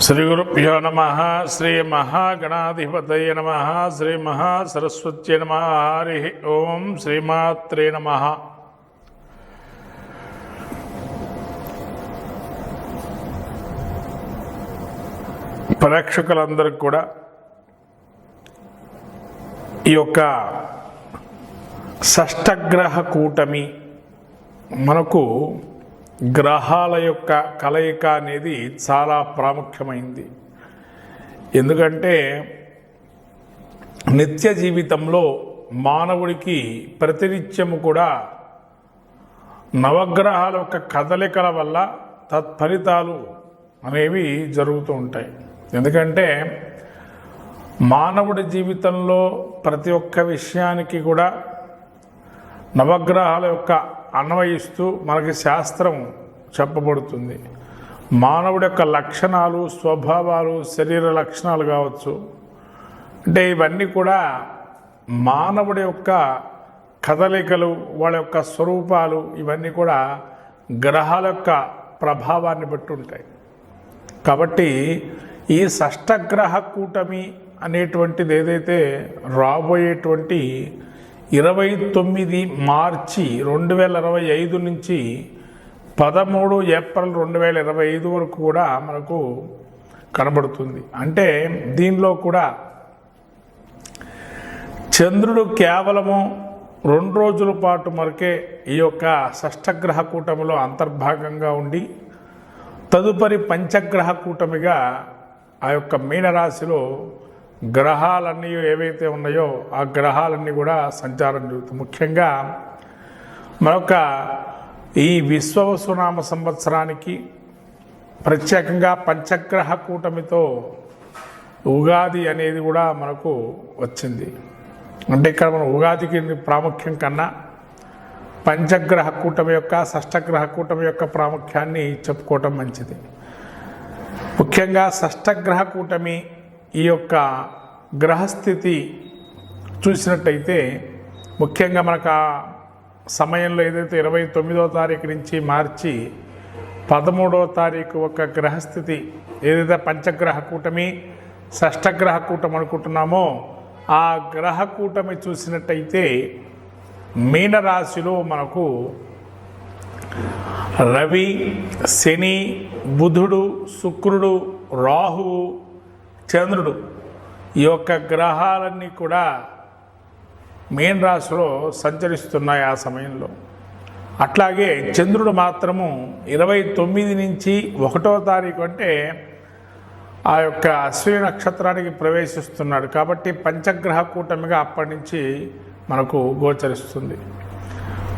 శ్రీ గురుభ్యో నమః. శ్రీ మహాగణాధిపతయ నమః. శ్రీ మహాసరస్వత్యై నమః. హరి ఓం. శ్రీమాత్రే నమః. ప్రేక్షకులందరికీ కూడా ఈ యొక్క షష్టగ్రహ కూటమి మనకు గ్రహాల యొక్క కలయిక అనేది చాలా ప్రాముఖ్యమైంది. ఎందుకంటే నిత్య జీవితంలో మానవుడికి ప్రతినిత్యము కూడా నవగ్రహాల యొక్క కదలికల వల్ల తత్ఫలితాలు అనేవి జరుగుతూ ఉంటాయి. ఎందుకంటే మానవుడి జీవితంలో ప్రతి ఒక్క విషయానికి కూడా నవగ్రహాల యొక్క అన్వయిస్తూ మనకి శాస్త్రం చెప్పబడుతుంది. మానవుడి యొక్క లక్షణాలు, స్వభావాలు, శరీర లక్షణాలు కావచ్చు, అంటే ఇవన్నీ కూడా మానవుడి యొక్క కదలికలు, వాళ్ళ యొక్క స్వరూపాలు, ఇవన్నీ కూడా గ్రహాల యొక్క ప్రభావాన్ని బట్టి ఉంటాయి. కాబట్టి ఈ షష్టగ్రహ కూటమి అనేటువంటిది ఏదైతే రాబోయేటువంటి 29 మార్చి 2025 నుంచి 13 ఏప్రిల్ 2025 వరకు కూడా మనకు కనబడుతుంది. అంటే దీనిలో కూడా చంద్రుడు కేవలము 2 రోజుల పాటు మరకే ఈ యొక్క షష్టగ్రహ కూటమిలో అంతర్భాగంగా ఉండి తదుపరి పంచగ్రహ కూటమిగా ఆ యొక్క మీనరాశిలో గ్రహాలన్నీ ఏవైతే ఉన్నాయో ఆ గ్రహాలన్నీ కూడా సంచారం జరుగుతుంది. ముఖ్యంగా మరొక ఈ విశ్వవసునామ సంవత్సరానికి ప్రత్యేకంగా పంచగ్రహ కూటమితో ఉగాది అనేది కూడా మనకు వచ్చింది. అంటే ఇక్కడ మనం ఉగాదికి ప్రాముఖ్యం కన్నా పంచగ్రహ కూటమి యొక్క షష్టగ్రహ కూటమి యొక్క ప్రాముఖ్యాన్ని చెప్పుకోవటం మంచిది. ముఖ్యంగా షష్టగ్రహ కూటమి ఈ యొక్క గ్రహస్థితి చూసినట్టయితే ముఖ్యంగా మనకు ఆ సమయంలో ఏదైతే 29వ తారీఖు నుంచి మార్చి 13వ తారీఖు ఒక గ్రహస్థితి ఏదైతే పంచగ్రహ కూటమి షష్టగ్రహ కూటమి అనుకుంటున్నామో ఆ గ్రహ కూటమి చూసినట్టయితే మీనరాశిలో మనకు రవి, శని, బుధుడు, శుక్రుడు, రాహువు, చంద్రుడు ఈ యొక్క గ్రహాలన్నీ కూడా మీన రాశిలో సంచరిస్తున్నాయి ఆ సమయంలో. అట్లాగే చంద్రుడు మాత్రము 29 నుంచి 1వ తారీఖు అంటే ఆ యొక్క అశ్విని నక్షత్రానికి ప్రవేశిస్తున్నాడు. కాబట్టి పంచగ్రహ కూటమిగా అప్పటి నుంచి మనకు గోచరిస్తుంది.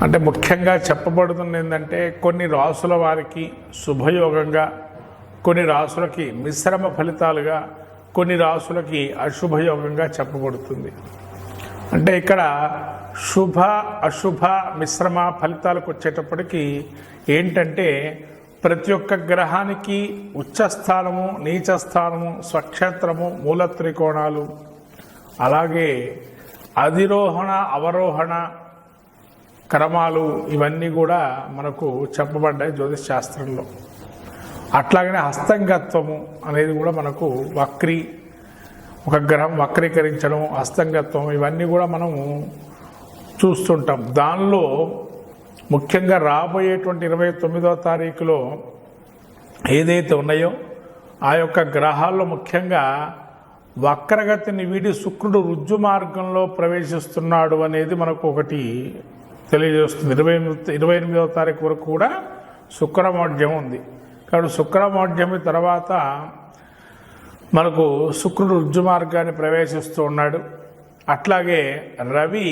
అంటే ముఖ్యంగా చెప్పబడుతుంది ఏంటంటే కొన్ని రాసుల వారికి శుభయోగంగా, కొన్ని రాసులకి మిశ్రమ ఫలితాలుగా, కొన్ని రాసులకి అశుభయోగంగా చెప్పబడుతుంది. అంటే ఇక్కడ శుభ అశుభ మిశ్రమ ఫలితాలకు వచ్చేటప్పటికి ఏంటంటే ప్రతి ఒక్క గ్రహానికి ఉచ్చస్థానము, నీచస్థానము, స్వక్షేత్రము, మూల త్రికోణాలు, అలాగే అధిరోహణ అవరోహణ క్రమాలు ఇవన్నీ కూడా మనకు చెప్పబడ్డాయి జ్యోతిష్ శాస్త్రంలో. అట్లాగనే హస్తంగత్వము అనేది కూడా మనకు ఒక గ్రహం వక్రీకరించడం, హస్తంగత్వం ఇవన్నీ కూడా మనము చూస్తుంటాం. దానిలో ముఖ్యంగా రాబోయేటువంటి 29వ తారీఖులో ఏదైతే ఉన్నాయో ఆ యొక్క గ్రహాల్లో ముఖ్యంగా వక్రగతిని వీడి శుక్రుడు రుజ్జు మార్గంలో ప్రవేశిస్తున్నాడు అనేది మనకు ఒకటి తెలియజేస్తుంది. 28వ తారీఖు వరకు కూడా శుక్రమౌఢ్యం ఉంది. కాబట్టి శుక్రమౌఢ్యమి తర్వాత మనకు శుక్రుడు రుజ్జు మార్గాన్ని ప్రవేశిస్తూ ఉన్నాడు. అట్లాగే రవి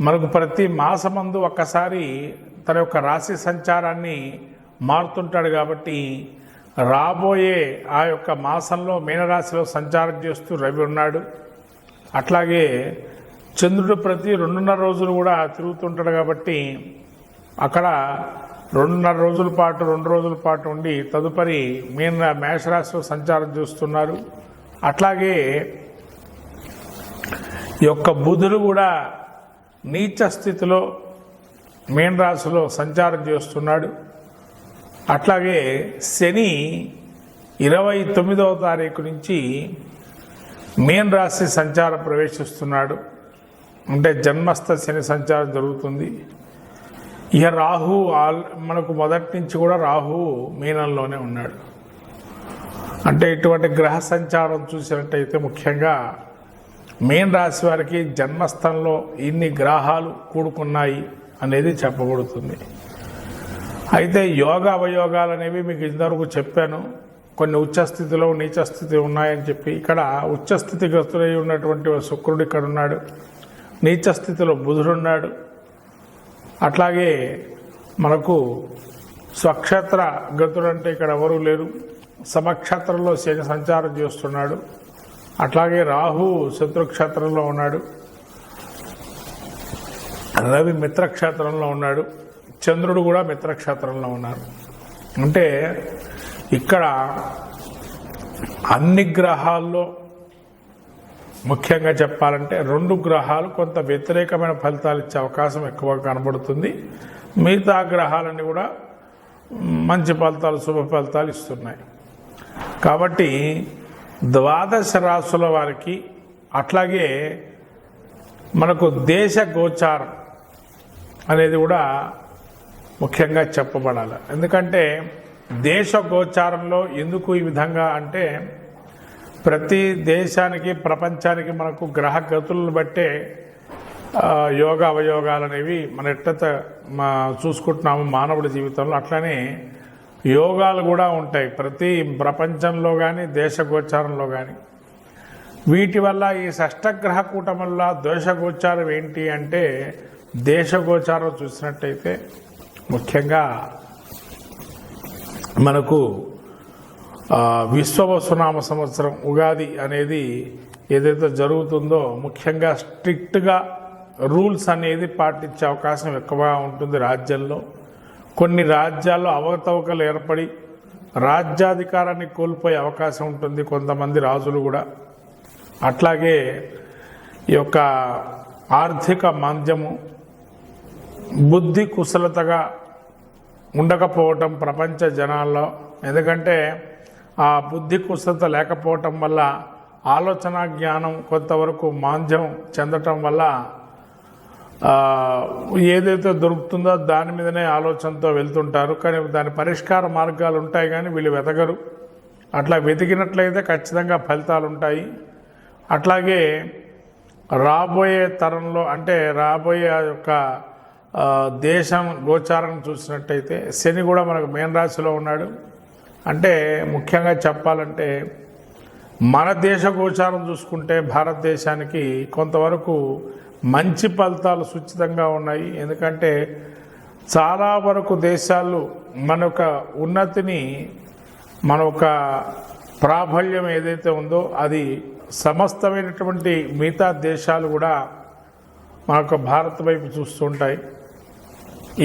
మనకు ప్రతి మాసమందు ఒక్కసారి తన యొక్క రాశి సంచారాన్ని మారుతుంటాడు. కాబట్టి రాబోయే ఆ యొక్క మాసంలో మీనరాశిలో సంచారం చేస్తూ రవి ఉన్నాడు. అట్లాగే చంద్రుడు ప్రతి 2.5 రోజులు కూడా తిరుగుతుంటాడు. కాబట్టి అక్కడ 2.5 రోజుల పాటు 2 రోజుల పాటు ఉండి తదుపరి మేషరాశిలో సంచారం చేస్తున్నారు. అట్లాగే ఈ యొక్క బుధుడు కూడా నీచ స్థితిలో మీనరాశిలో సంచారం చేస్తున్నాడు. అట్లాగే శని 29వ తారీఖు నుంచి మీన రాశి సంచారం ప్రవేశిస్తున్నాడు. అంటే జన్మస్థ శని సంచారం జరుగుతుంది. ఇక రాహు మనకు మొదటి నుంచి కూడా రాహు మీనంలోనే ఉన్నాడు. అంటే ఇటువంటి గ్రహ సంచారం చూసినట్టయితే ముఖ్యంగా మీన రాశి వారికి జన్మస్థంలో ఇన్ని గ్రహాలు కూడుకున్నాయి అనేది చెప్పబడుతుంది. అయితే యోగ అవయోగాలు అనేవి మీకు ఇంతవరకు చెప్పాను. కొన్ని ఉచ్చస్థితిలో నీచస్థితి ఉన్నాయని చెప్పి, ఇక్కడ ఉచ్చస్థితి గ్రస్తులై ఉన్నటువంటి శుక్రుడు ఇక్కడ ఉన్నాడు, నీచస్థితిలో బుధుడు ఉన్నాడు. అట్లాగే మనకు స్వక్షేత్ర గతుడు అంటే ఇక్కడ ఎవరూ లేరు, సమక్షేత్రంలో శని సంచారం చేస్తున్నాడు. అట్లాగే రాహు శత్రుక్షేత్రంలో ఉన్నాడు, రవి మిత్రక్షేత్రంలో ఉన్నాడు, చంద్రుడు కూడా మిత్రక్షేత్రంలో ఉన్నారు. అంటే ఇక్కడ అన్ని గ్రహాల్లో ముఖ్యంగా చెప్పాలంటే 2 గ్రహాలు కొంత వ్యతిరేకమైన ఫలితాలు ఇచ్చే అవకాశం ఎక్కువగా కనబడుతుంది. మిగతా గ్రహాలన్నీ కూడా మంచి ఫలితాలు, శుభ ఫలితాలు ఇస్తున్నాయి. కాబట్టి 12 రాశుల వారికి అట్లాగే మనకు దేశ గోచారం అనేది కూడా ముఖ్యంగా చెప్పబడాలి. ఎందుకంటే దేశ గోచారంలో ఎందుకు ఈ విధంగా అంటే, ప్రతి దేశానికి ప్రపంచానికి మనకు గ్రహ గతులను బట్టే యోగ అవయోగాలు అనేవి మన ఎట్లయితే చూసుకుంటున్నాము మానవుడి జీవితంలో, అట్లనే యోగాలు కూడా ఉంటాయి ప్రతి ప్రపంచంలో కానీ దేశ గోచారంలో కానీ. వీటి వల్ల ఈ షష్టగ్రహ కూటం వల్ల దోషగోచారం ఏంటి అంటే, దేశగోచారం చూసినట్టయితే ముఖ్యంగా మనకు విశ్వవసునామ సంవత్సరం ఉగాది అనేది ఏదైతే జరుగుతుందో ముఖ్యంగా స్ట్రిక్ట్గా రూల్స్ అనేది పాటించే అవకాశం ఎక్కువగా ఉంటుంది రాజ్యంలో. కొన్ని రాజ్యాల్లో అవకతవకలు ఏర్పడి రాజ్యాధికారాన్ని కోల్పోయే అవకాశం ఉంటుంది కొంతమంది రాజులు కూడా. అట్లాగే ఈ యొక్క ఆర్థిక మాంద్యము, బుద్ధి కుశలతగా ఉండకపోవటం ప్రపంచ జనాల్లో. ఎందుకంటే ఆ బుద్ధి కుశలత లేకపోవటం వల్ల ఆలోచన జ్ఞానం కొంతవరకు మాంద్యం చెందటం వల్ల ఏదైతే దొరుకుతుందో దాని మీదనే ఆలోచనతో వెళ్తుంటారు. కానీ దాని పరిష్కార మార్గాలు ఉంటాయి కానీ వీళ్ళు వెతకరు. అట్లా వెతికినట్లయితే ఖచ్చితంగా ఫలితాలు ఉంటాయి. అట్లాగే రాబోయే తరంలో అంటే రాబోయే యొక్క దేశం గోచారం చూసినట్టయితే శని కూడా మనకు మీన రాశిలో ఉన్నాడు. అంటే ముఖ్యంగా చెప్పాలంటే మన దేశ గోచారం చూసుకుంటే భారతదేశానికి కొంతవరకు మంచి ఫలితాలు సుచితంగా ఉన్నాయి. ఎందుకంటే చాలా వరకు దేశాలు మన యొక్క ఉన్నతిని, మన యొక్క ప్రాబల్యం ఏదైతే ఉందో అది సమస్తమైనటువంటి మిగతా దేశాలు కూడా మన యొక్క భారత్ వైపు చూస్తుంటాయి.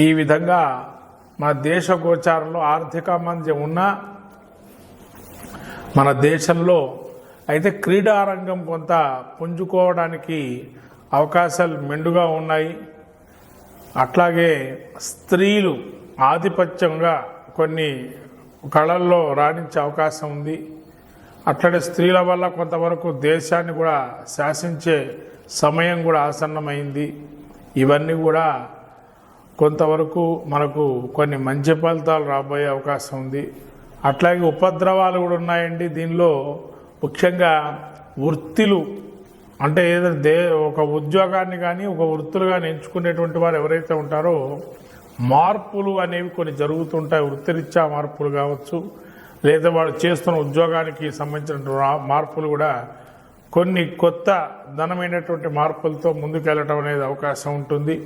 ఈ విధంగా మన దేశ గోచారంలో ఆర్థిక మాంద్యం ఉన్నా మన దేశంలో అయితే క్రీడారంగం కొంత పుంజుకోవడానికి అవకాశాలు మెండుగా ఉన్నాయి. అట్లాగే స్త్రీలు ఆధిపత్యంగా కొన్ని కళల్లో రాణించే అవకాశం ఉంది. అట్లనే స్త్రీల వల్ల కొంతవరకు దేశాన్ని కూడా శాసించే సమయం కూడా ఆసన్నమైంది. ఇవన్నీ కూడా కొంతవరకు మనకు కొన్ని మంచి ఫలితాలు రాబోయే అవకాశం ఉంది. అట్లాగే ఉపద్రవాలు కూడా ఉన్నాయండి. దీనిలో ముఖ్యంగా వృత్తులు అంటే ఏదైతే ఒక ఉద్యోగాన్ని కానీ ఒక వృత్తులు కానీ ఎంచుకునేటువంటి వారు ఎవరైతే ఉంటారో మార్పులు అనేవి కొన్ని జరుగుతుంటాయి. వృత్తిరీత్యా మార్పులు కావచ్చు, లేదా వాడు చేస్తున్న ఉద్యోగానికి సంబంధించిన మార్పులు కూడా కొన్ని కొత్త ధనమైనటువంటి మార్పులతో ముందుకెళ్ళటం అనేది అవకాశం ఉంటుంది.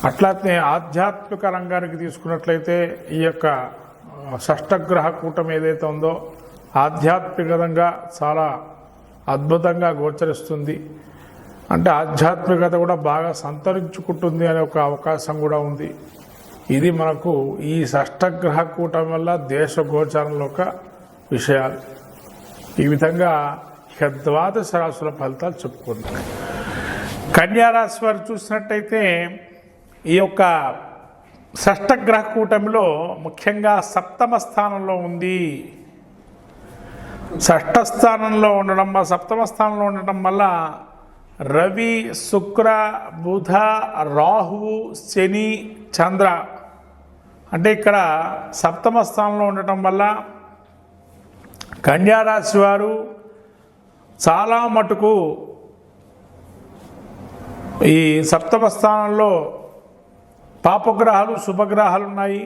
అట్లానే ఆధ్యాత్మిక రంగానికి తీసుకున్నట్లయితే ఈ యొక్క షష్టగ్రహ కూటమి ఏదైతే ఉందో ఆధ్యాత్మికంగా చాలా అద్భుతంగా గోచరిస్తుంది. అంటే ఆధ్యాత్మికత కూడా బాగా సంతరించుకుంటుంది అనే ఒక అవకాశం కూడా ఉంది. ఇది మనకు ఈ షష్టగ్రహ కూటమి వల్ల దేశ గోచారంలో ఒక విషయాలు. ఈ విధంగా ఇక 12 రాశుల ఫలితాలు చెప్పుకుంటాం. కన్యారాశి వారు చూసినట్టయితే ఈ యొక్క షష్టగ్రహ కూటమిలో ముఖ్యంగా 7వ స్థానంలో ఉంది. షష్ఠ స్థానంలో ఉండడం సప్తమ స్థానంలో ఉండటం వల్ల రవి, శుక్ర, బుధ, రాహువు, శని, చంద్ర అంటే ఇక్కడ సప్తమ స్థానంలో ఉండటం వల్ల కన్యా రాశి వారు చాలా మటుకు ఈ సప్తమ స్థానంలో పాపగ్రహాలు, శుభగ్రహాలు ఉన్నాయి.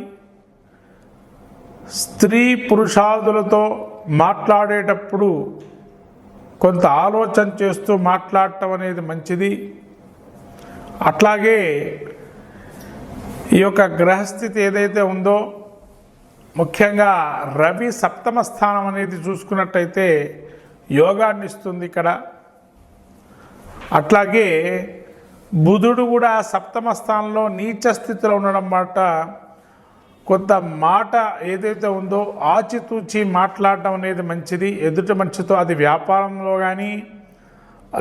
స్త్రీ పురుషాదులతో మాట్లాడేటప్పుడు కొంత ఆలోచన చేస్తూ మాట్లాడటం అనేది మంచిది. అట్లాగే ఈ యొక్క గ్రహస్థితి ఏదైతే ఉందో ముఖ్యంగా రవి సప్తమ స్థానం అనేది చూసుకున్నట్టయితే యోగాన్ని ఇస్తుంది ఇక్కడ. అట్లాగే బుధుడు కూడా సప్తమ స్థానంలో నీచ స్థితిలో ఉండడం మాట కొంత మాట ఏదైతే ఉందో ఆచితూచి మాట్లాడటం అనేది మంచిది. ఎదుటి మనిషితో అది వ్యాపారంలో కానీ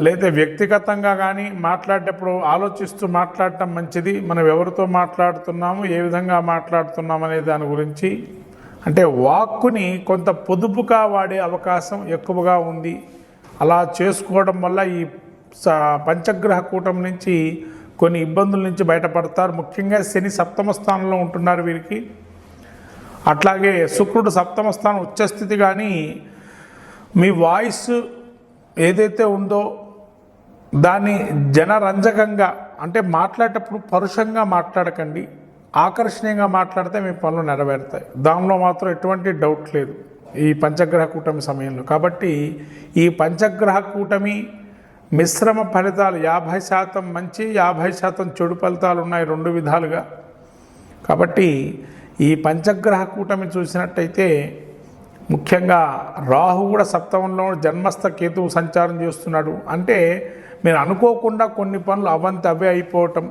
లేదా వ్యక్తిగతంగా కానీ మాట్లాడేటప్పుడు ఆలోచిస్తూ మాట్లాడటం మంచిది. మనం ఎవరితో మాట్లాడుతున్నాము, ఏ విధంగా మాట్లాడుతున్నాం అనే దాని గురించి అంటే వాక్కుని కొంత పొదుపుగా వాడే అవకాశం ఎక్కువగా ఉంది. అలా చేసుకోవడం వల్ల ఈ పంచగ్రహ కూటమి నుంచి కొన్ని ఇబ్బందుల నుంచి బయటపడతారు. ముఖ్యంగా శని సప్తమ స్థానంలో ఉంటున్నారు వీరికి. అట్లాగే శుక్రుడు సప్తమ స్థానం ఉచ్చస్థితి. కానీ మీ వాయిస్ ఏదైతే ఉందో దాన్ని జనరంజకంగా అంటే మాట్లాడేటప్పుడు పరుషంగా మాట్లాడకండి. ఆకర్షణీయంగా మాట్లాడితే మీ పనులు నెరవేరుతాయి. దానిలో మాత్రం ఎటువంటి డౌట్ లేదు ఈ పంచగ్రహ కూటమి సమయంలో. కాబట్టి ఈ పంచగ్రహ కూటమి మిశ్రమ ఫలితాలు 50% మంచి, 50% చెడు ఫలితాలు ఉన్నాయి రెండు విధాలుగా. కాబట్టి ఈ పంచగ్రహ కూటమి చూసినట్టయితే ముఖ్యంగా రాహు కూడా సప్తమంలో జన్మస్థ కేతువు సంచారం చేస్తున్నాడు. అంటే మీరు అనుకోకుండా కొన్ని పనులు అవంతి అవే అయిపోవటం,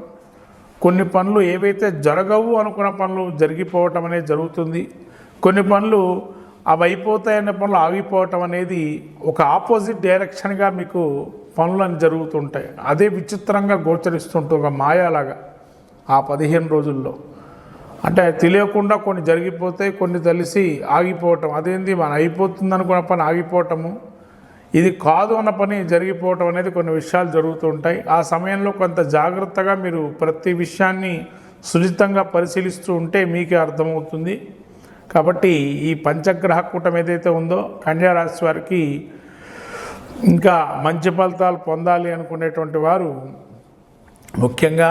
కొన్ని పనులు ఏవైతే జరగవు అనుకున్న పనులు జరిగిపోవటం అనేది జరుగుతుంది. కొన్ని పనులు అవి అయిపోతాయన్న పనులు ఆగిపోవటం అనేది ఒక ఆపోజిట్ డైరెక్షన్గా మీకు పనులను జరుగుతుంటాయి. అదే విచిత్రంగా గోచరిస్తుంటుంది, ఒక మాయాలాగా ఆ 15 రోజుల్లో. అంటే తెలియకుండా కొన్ని జరిగిపోతాయి, కొన్ని తెలిసి ఆగిపోవటం. అదేంది మన అయిపోతుంది అనుకున్న పని ఆగిపోవటము, ఇది కాదు అన్న పని జరిగిపోవటం అనేది కొన్ని విషయాలు జరుగుతూ ఉంటాయి. ఆ సమయంలో కొంత జాగ్రత్తగా మీరు ప్రతి విషయాన్ని సునిశ్చితంగా పరిశీలిస్తూ ఉంటే మీకే అర్థమవుతుంది. కాబట్టి ఈ పంచగ్రహ కూటమి ఏదైతే ఉందో కన్యా రాశి వారికి ఇంకా మంచి ఫలితాలు పొందాలి అనుకునేటువంటి వారు ముఖ్యంగా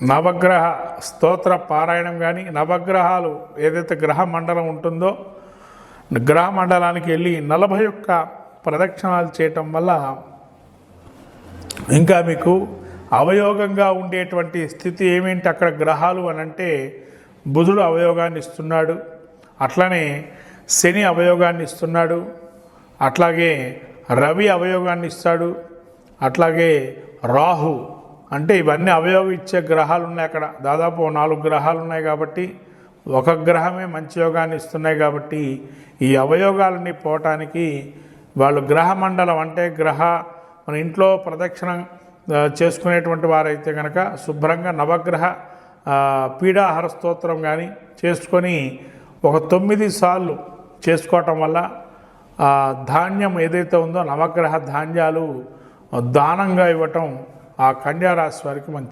నవగ్రహ స్తోత్ర పారాయణం కానీ, నవగ్రహాలు ఏదైతే గ్రహ మండలం ఉంటుందో గ్రహ మండలానికి వెళ్ళి 41 ప్రదక్షిణాలు చేయటం వల్ల ఇంకా మీకు అవయోగంగా ఉండేటువంటి స్థితి ఏమేంటి అక్కడ గ్రహాలు అని అంటే బుధుడు అవయోగాన్ని ఇస్తున్నాడు, అట్లానే శని అవయోగాన్ని ఇస్తున్నాడు, అట్లాగే రవి అవయోగాన్ని ఇస్తాడు, అట్లాగే రాహు. అంటే ఇవన్నీ అవయోగం ఇచ్చే గ్రహాలు ఉన్నాయి అక్కడ. దాదాపు 4 గ్రహాలు ఉన్నాయి. కాబట్టి ఒక గ్రహమే మంచి యోగాన్ని ఇస్తున్నాయి. కాబట్టి ఈ అవయోగాలన్నీ పోవటానికి వాళ్ళు గ్రహ మండలం అంటే మన ఇంట్లో ప్రదక్షిణ చేసుకునేటువంటి వారైతే కనుక శుభ్రంగా నవగ్రహ పీడాహార స్తోత్రం కానీ చేసుకొని ఒక 9 సార్లు చేసుకోవటం వల్ల ధాన్యం ఏదైతే ఉందో నవగ్రహ ధాన్యాలు దానంగా ఇవ్వటం ఆ కన్యా రాశి వారికి మంచి.